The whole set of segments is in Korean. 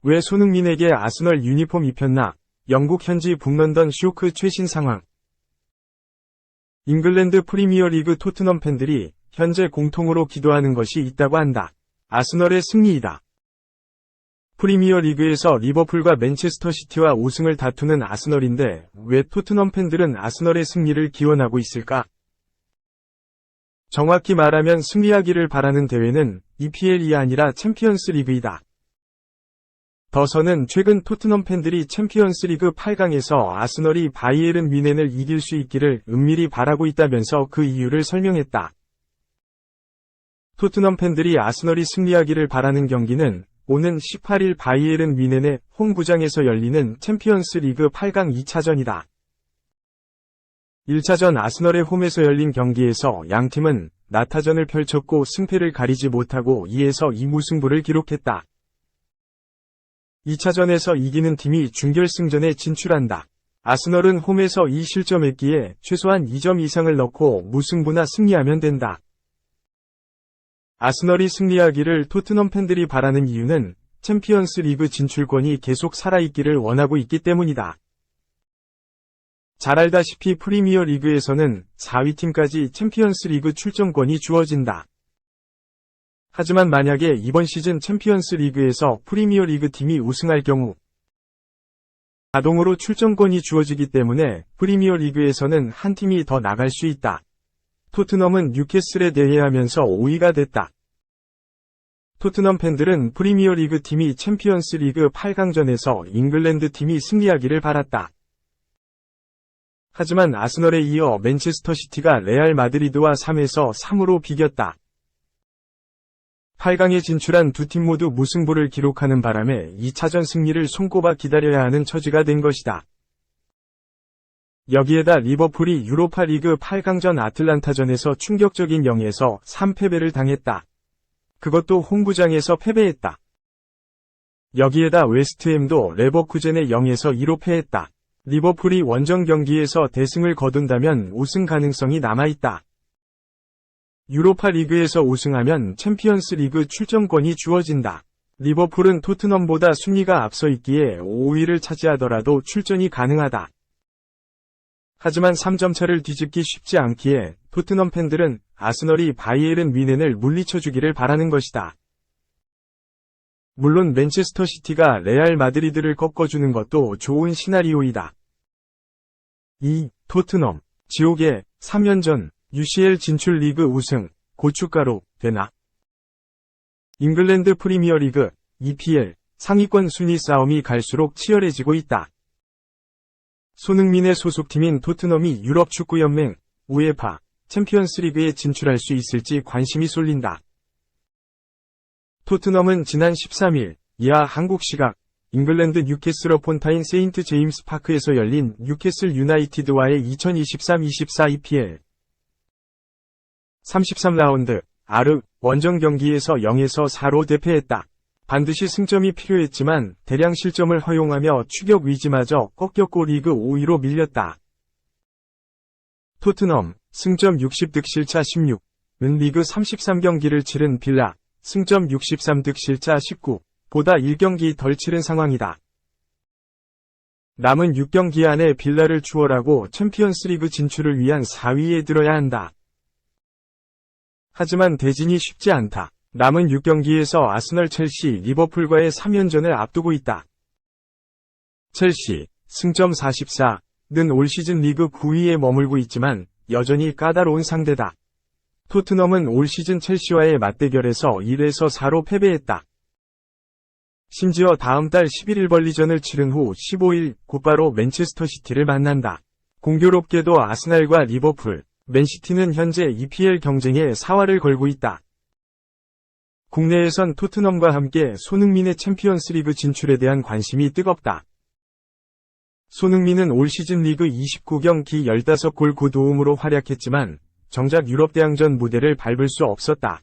왜 손흥민에게 아스널 유니폼 입혔나? 영국 현지 북런던 쇼크 최신 상황. 잉글랜드 프리미어리그 토트넘 팬들이 현재 공통으로 기도하는 것이 있다고 한다. 아스널의 승리이다. 프리미어리그에서 리버풀과 맨체스터 시티와 우승을 다투는 아스널인데 왜 토트넘 팬들은 아스널의 승리를 기원하고 있을까? 정확히 말하면 승리하기를 바라는 대회는 EPL이 아니라 챔피언스 리그이다. 더서는 최근 토트넘 팬들이 챔피언스 리그 8강에서 아스널이 바이에른 뮌헨을 이길 수 있기를 은밀히 바라고 있다면서 그 이유를 설명했다. 토트넘 팬들이 아스널이 승리하기를 바라는 경기는 오는 18일 바이에른 뮌헨의 홈구장에서 열리는 챔피언스 리그 8강 2차전이다. 1차전 아스널의 홈에서 열린 경기에서 양팀은 나타전을 펼쳤고 승패를 가리지 못하고 2에서 2 무승부를 기록했다. 2차전에서 이기는 팀이 준결승전에 진출한다. 아스널은 홈에서 2실점했기에 최소한 2점 이상을 넣고 무승부나 승리하면 된다. 아스널이 승리하기를 토트넘 팬들이 바라는 이유는 챔피언스 리그 진출권이 계속 살아있기를 원하고 있기 때문이다. 잘 알다시피 프리미어 리그에서는 4위 팀까지 챔피언스 리그 출전권이 주어진다. 하지만 만약에 이번 시즌 챔피언스 리그에서 프리미어 리그 팀이 우승할 경우 자동으로 출전권이 주어지기 때문에 프리미어 리그에서는 한 팀이 더 나갈 수 있다. 토트넘은 뉴캐슬에 대회하면서 5위가 됐다. 토트넘 팬들은 프리미어 리그 팀이 챔피언스 리그 8강전에서 잉글랜드 팀이 승리하기를 바랐다. 하지만 아스널에 이어 맨체스터 시티가 레알 마드리드와 3에서 3으로 비겼다. 8강에 진출한 두 팀 모두 무승부를 기록하는 바람에 2차전 승리를 손꼽아 기다려야 하는 처지가 된 것이다. 여기에다 리버풀이 유로파 리그 8강전 아틀란타전에서 충격적인 0에서 3 패배를 당했다. 그것도 홈구장에서 패배했다. 여기에다 웨스트햄도 레버쿠젠에 0에서 2로 패했다. 리버풀이 원정 경기에서 대승을 거둔다면 우승 가능성이 남아있다. 유로파 리그에서 우승하면 챔피언스 리그 출전권이 주어진다. 리버풀은 토트넘보다 순위가 앞서 있기에 5위를 차지하더라도 출전이 가능하다. 하지만 3점 차를 뒤집기 쉽지 않기에 토트넘 팬들은 아스널이 바이에른 뮌헨을 물리쳐주기를 바라는 것이다. 물론 맨체스터 시티가 레알 마드리드를 꺾어주는 것도 좋은 시나리오이다. 2. 토트넘 지옥의 3연전 UCL 진출 리그 우승, 고춧가루, 되나? 잉글랜드 프리미어리그, EPL, 상위권 순위 싸움이 갈수록 치열해지고 있다. 손흥민의 소속팀인 토트넘이 유럽축구연맹, 우에파, 챔피언스리그에 진출할 수 있을지 관심이 쏠린다. 토트넘은 지난 13일, 이하 한국 시각, 잉글랜드 뉴캐슬 어폰타인 세인트 제임스 파크에서 열린 뉴캐슬 유나이티드와의 2023-24 EPL 33라운드 아르 원정 경기에서 0에서 4로 대패했다. 반드시 승점이 필요했지만 대량 실점을 허용하며 추격 위지마저 꺾였고 리그 5위로 밀렸다. 토트넘 승점 60 득실차 16, 은 리그 33경기를 치른 빌라 승점 63 득실차 19, 보다 1경기 덜 치른 상황이다. 남은 6경기 안에 빌라를 추월하고 챔피언스리그 진출을 위한 4위에 들어야 한다. 하지만 대진이 쉽지 않다. 남은 6경기에서 아스널, 첼시, 리버풀과의 3연전을 앞두고 있다. 첼시, 승점 44는 올 시즌 리그 9위에 머물고 있지만 여전히 까다로운 상대다. 토트넘은 올 시즌 첼시와의 맞대결에서 1에서 4로 패배했다. 심지어 다음 달 11일 벌리전을 치른 후 15일 곧바로 맨체스터 시티를 만난다. 공교롭게도 아스날과 리버풀, 맨시티는 현재 EPL 경쟁에 사활을 걸고 있다. 국내에선 토트넘과 함께 손흥민의 챔피언스리그 진출에 대한 관심이 뜨겁다. 손흥민은 올 시즌 리그 29경기 15골 9도움으로 활약했지만 정작 유럽대항전 무대를 밟을 수 없었다.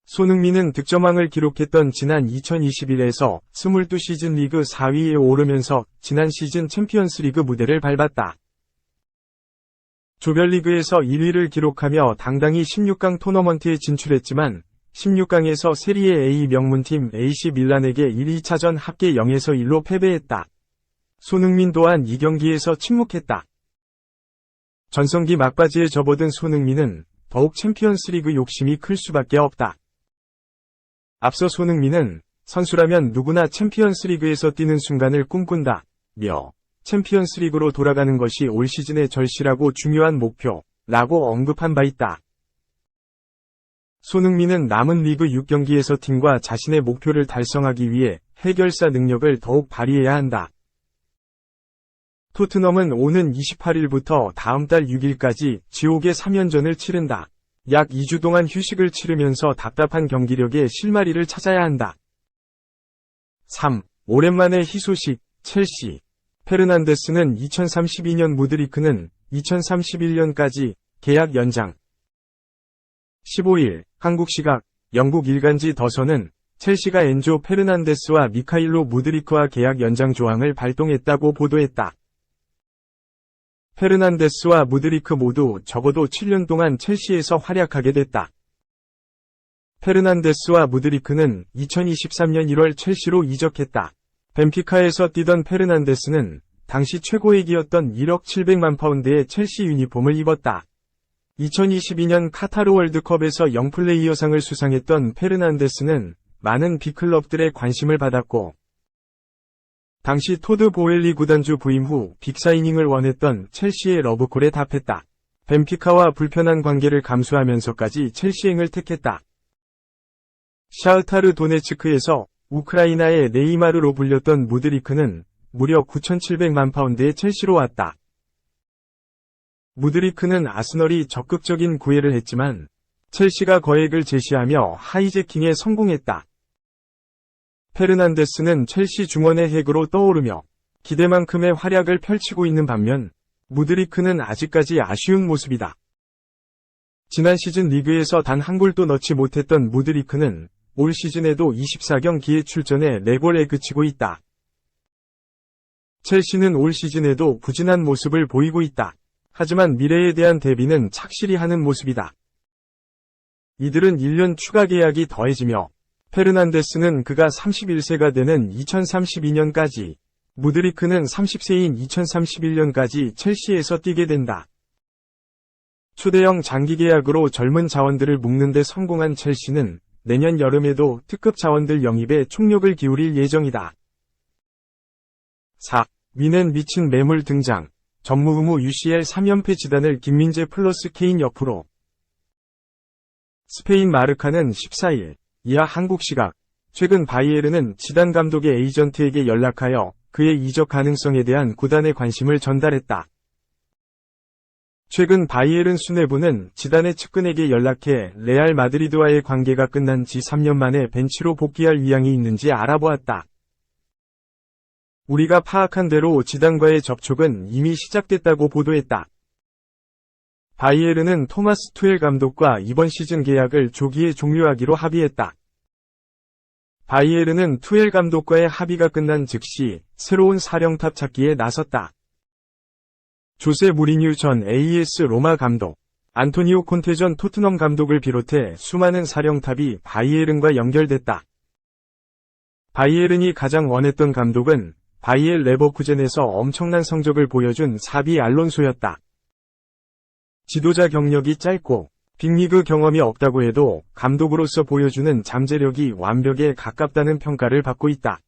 손흥민은 득점왕을 기록했던 지난 2021에서 22시즌 리그 4위에 오르면서 지난 시즌 챔피언스리그 무대를 밟았다. 조별리그에서 1위를 기록하며 당당히 16강 토너먼트에 진출했지만 16강에서 세리에 A 명문팀 AC 밀란에게 1-2차전 합계 0에서 1로 패배했다. 손흥민 또한 이 경기에서 침묵했다. 전성기 막바지에 접어든 손흥민은 더욱 챔피언스리그 욕심이 클 수밖에 없다. 앞서 손흥민은 선수라면 누구나 챔피언스리그에서 뛰는 순간을 꿈꾼다. 며 챔피언스리그로 돌아가는 것이 올 시즌의 절실하고 중요한 목표라고 언급한 바 있다. 손흥민은 남은 리그 6경기에서 팀과 자신의 목표를 달성하기 위해 해결사 능력을 더욱 발휘해야 한다. 토트넘은 오는 28일부터 다음 달 6일까지 지옥의 3연전을 치른다. 약 2주 동안 휴식을 치르면서 답답한 경기력의 실마리를 찾아야 한다. 3. 오랜만에 희소식, 첼시. 페르난데스는 2032년 무드리크는 2031년까지 계약 연장. 15일, 한국 시각, 영국 일간지 더선은 첼시가 엔조 페르난데스와 미카일로 무드리크와 계약 연장 조항을 발동했다고 보도했다. 페르난데스와 무드리크 모두 적어도 7년 동안 첼시에서 활약하게 됐다. 페르난데스와 무드리크는 2023년 1월 첼시로 이적했다. 벤피카에서 뛰던 페르난데스는 당시 최고액이었던 1억 700만 파운드의 첼시 유니폼을 입었다. 2022년 카타르 월드컵에서 영플레이어상을 수상했던 페르난데스는 많은 빅클럽들의 관심을 받았고, 당시 토드 보웰리 구단주 부임 후 빅사이닝을 원했던 첼시의 러브콜에 답했다. 벤피카와 불편한 관계를 감수하면서까지 첼시행을 택했다. 샤흐타르 도네츠크에서 우크라이나의 네이마르로 불렸던 무드리크는 무려 9,700만 파운드의 첼시로 왔다. 무드리크는 아스널이 적극적인 구애를 했지만 첼시가 거액을 제시하며 하이제킹에 성공했다. 페르난데스는 첼시 중원의 핵으로 떠오르며 기대만큼의 활약을 펼치고 있는 반면 무드리크는 아직까지 아쉬운 모습이다. 지난 시즌 리그에서 단 한 골도 넣지 못했던 무드리크는 올 시즌에도 24경기에 출전해 4골에 그치고 있다. 첼시는 올 시즌에도 부진한 모습을 보이고 있다. 하지만 미래에 대한 대비는 착실히 하는 모습이다. 이들은 1년 추가 계약이 더해지며 페르난데스는 그가 31세가 되는 2032년까지, 무드리크는 30세인 2031년까지 첼시에서 뛰게 된다. 초대형 장기 계약으로 젊은 자원들을 묶는 데 성공한 첼시는 내년 여름에도 특급 자원들 영입에 총력을 기울일 예정이다. 4. 위넨 미친 매물 등장. 전무후무 UCL 3연패 지단을 김민재 플러스 케인 옆으로. 스페인 마르카는 14일, 이하 한국 시각, 최근 바이에른은 지단 감독의 에이전트에게 연락하여 그의 이적 가능성에 대한 구단의 관심을 전달했다. 최근 바이에른 수뇌부는 지단의 측근에게 연락해 레알 마드리드와의 관계가 끝난 지 3년 만에 벤치로 복귀할 의향이 있는지 알아보았다. 우리가 파악한 대로 지단과의 접촉은 이미 시작됐다고 보도했다. 바이에른은 토마스 투엘 감독과 이번 시즌 계약을 조기에 종료하기로 합의했다. 바이에른은 투엘 감독과의 합의가 끝난 즉시 새로운 사령탑 찾기에 나섰다. 조세 무리뉴 전 AS 로마 감독, 안토니오 콘테 전 토트넘 감독을 비롯해 수많은 사령탑이 바이에른과 연결됐다. 바이에른이 가장 원했던 감독은 바이엘 레버쿠젠에서 엄청난 성적을 보여준 사비 알론소였다. 지도자 경력이 짧고 빅리그 경험이 없다고 해도 감독으로서 보여주는 잠재력이 완벽에 가깝다는 평가를 받고 있다.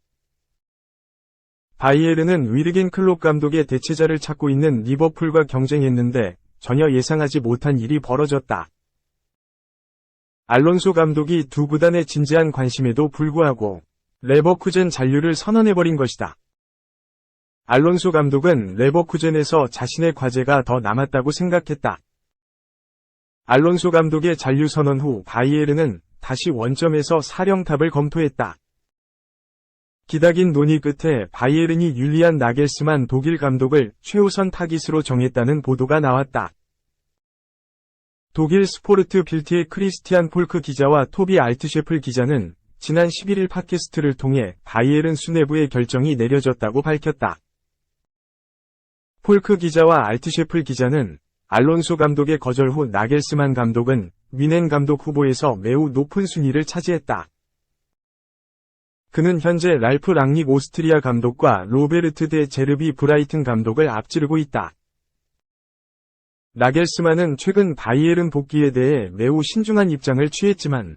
바이에른은 위르겐 클롭 감독의 대체자를 찾고 있는 리버풀과 경쟁했는데 전혀 예상하지 못한 일이 벌어졌다. 알론소 감독이 두 구단의 진지한 관심에도 불구하고 레버쿠젠 잔류를 선언해버린 것이다. 알론소 감독은 레버쿠젠에서 자신의 과제가 더 남았다고 생각했다. 알론소 감독의 잔류 선언 후 바이에른은 다시 원점에서 사령탑을 검토했다. 기다긴 논의 끝에 바이에른이 율리안 나겔스만 독일 감독을 최우선 타깃으로 정했다는 보도가 나왔다. 독일 스포르트 빌트의 크리스티안 폴크 기자와 토비 알트셰플 기자는 지난 11일 팟캐스트를 통해 바이에른 수뇌부의 결정이 내려졌다고 밝혔다. 폴크 기자와 알트셰플 기자는 알론소 감독의 거절 후 나겔스만 감독은 뮌헨 감독 후보에서 매우 높은 순위를 차지했다. 그는 현재 랄프 랑닉 오스트리아 감독과 로베르트 데 제르비 브라이튼 감독을 앞지르고 있다. 나겔스만은 최근 바이에른 복귀에 대해 매우 신중한 입장을 취했지만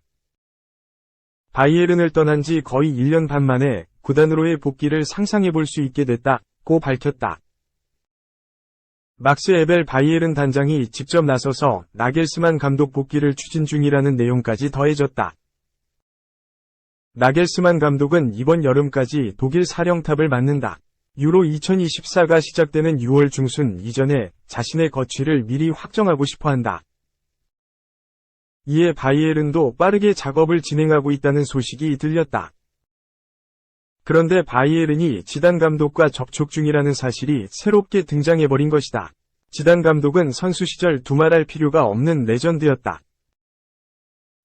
바이에른을 떠난 지 거의 1년 반 만에 구단으로의 복귀를 상상해볼 수 있게 됐다고 밝혔다. 막스 에벨 바이에른 단장이 직접 나서서 나겔스만 감독 복귀를 추진 중이라는 내용까지 더해졌다. 나겔스만 감독은 이번 여름까지 독일 사령탑을 맡는다. 유로 2024가 시작되는 6월 중순 이전에 자신의 거취를 미리 확정하고 싶어한다. 이에 바이에른도 빠르게 작업을 진행하고 있다는 소식이 들렸다. 그런데 바이에른이 지단 감독과 접촉 중이라는 사실이 새롭게 등장해버린 것이다. 지단 감독은 선수 시절 두말할 필요가 없는 레전드였다.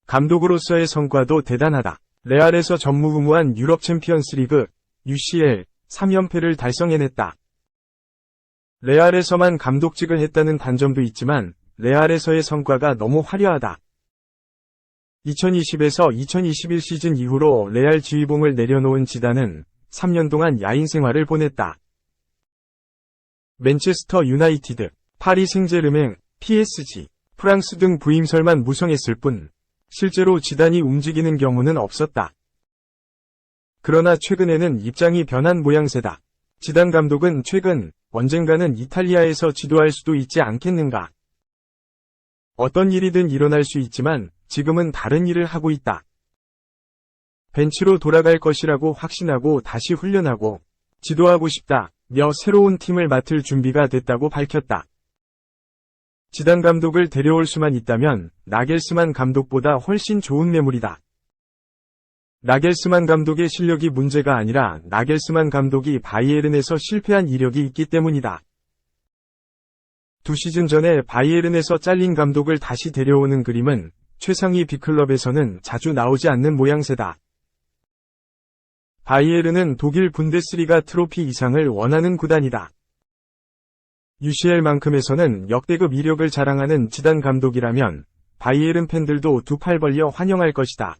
감독으로서의 성과도 대단하다. 레알에서 전무후무한 유럽 챔피언스리그, UCL, 3연패를 달성해냈다. 레알에서만 감독직을 했다는 단점도 있지만 레알에서의 성과가 너무 화려하다. 2020에서 2021 시즌 이후로 레알 지휘봉을 내려놓은 지단은 3년 동안 야인 생활을 보냈다. 맨체스터 유나이티드, 파리 생제르맹, PSG, 프랑스 등 부임설만 무성했을 뿐 실제로 지단이 움직이는 경우는 없었다. 그러나 최근에는 입장이 변한 모양새다. 지단 감독은 최근 언젠가는 이탈리아에서 지도할 수도 있지 않겠는가. 어떤 일이든 일어날 수 있지만 지금은 다른 일을 하고 있다. 벤치로 돌아갈 것이라고 확신하고 다시 훈련하고 지도하고 싶다며 새로운 팀을 맡을 준비가 됐다고 밝혔다. 지단 감독을 데려올 수만 있다면 나겔스만 감독보다 훨씬 좋은 매물이다. 나겔스만 감독의 실력이 문제가 아니라 나겔스만 감독이 바이에른에서 실패한 이력이 있기 때문이다. 2시즌 전에 바이에른에서 잘린 감독을 다시 데려오는 그림은 최상위 B클럽에서는 자주 나오지 않는 모양새다. 바이에른은 독일 분데스리가 트로피 이상을 원하는 구단이다. UCL만큼에서는 역대급 이력을 자랑하는 지단 감독이라면 바이에른 팬들도 두 팔 벌려 환영할 것이다.